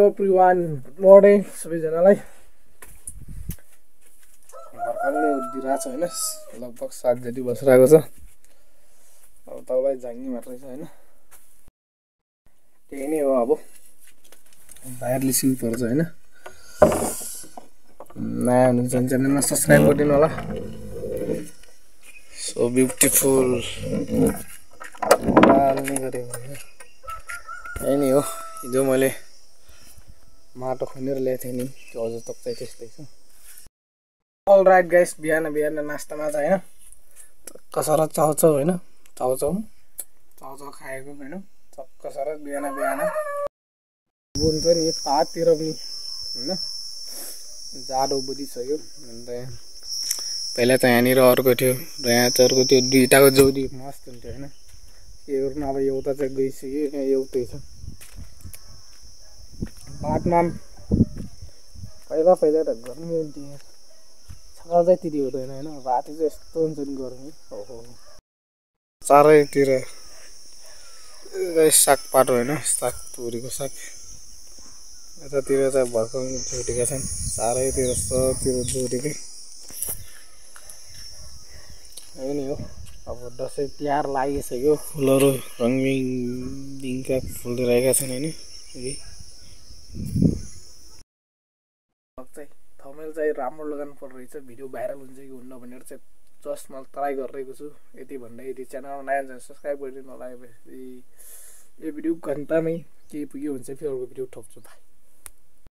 everyone good morning सबैजनालाई भर्खरले उठिरहेको छ हैन लगभग 7 जति बसिरहेको छ अब तपाईलाई झाङ्गी मात्रै छ हैन त्यही नै हो अब बाहिर लिसिङ पर्छ हैन नयाँ हुनुहुन्छ भने च्यानलमा सब्स्क्राइब गरिदिनु होला सो ब्युटिफुल लाल्ने गरे यही नै हो हिजो मैले माटो खनेर ल्याएको थिएँ नि त्यो अझ तक्दै त्यस्तै छ ऑल राइट गाइस बिहान नास्तामा चाहिँ हैन कसरत चाउचाउ हैन चाउचाउ खाएको हैन कसरत बिहान बुन्छ नि पाततिर पनि हैन जाडो बढिसक्यो अन्त पहिला त यहाँनिर अर्को थियो र यहाँ चाहिँ अर्को त्यो दुईटाको जोडी मस्त हुन्थ्यो हैन के गर्नु अब एउटा चाहिँ गइसक्यो यहाँ एउटै छ बाटमा पहिला त गर्मी हुन्थ्यो सकाल चाहिँ त्यति हुँदैन हैन राति चाहिँ यस्तो हुन्छ नि गर्मी ओहो चारैतिर सागपात हैन साग तुरीको साग यतातिर चाहिँ भर्खर झुटेका छन् चारैतिर सबतिर झुटेकै यही नै हो अब दसैँ तिहार लागिसक्यो फुलहरू रङबिरङका फुलिरहेका छन् हैन थमेल चाहिँ राम्रो लगाउनु पर्ने रहेछ भिडियो भाइरल हुन्छ कि हुन्न भनेर चाहिँ जस्ट मैले ट्राई गरिरहेको छु यति भन्दै यदि च्यानलमा नयाँ छ सब्स्क्राइब गरिदिनु होला यो भिडियो घन्टामै केही पुग्यो भने चाहिँ फेरि अर्को भिडियो ठोक्छु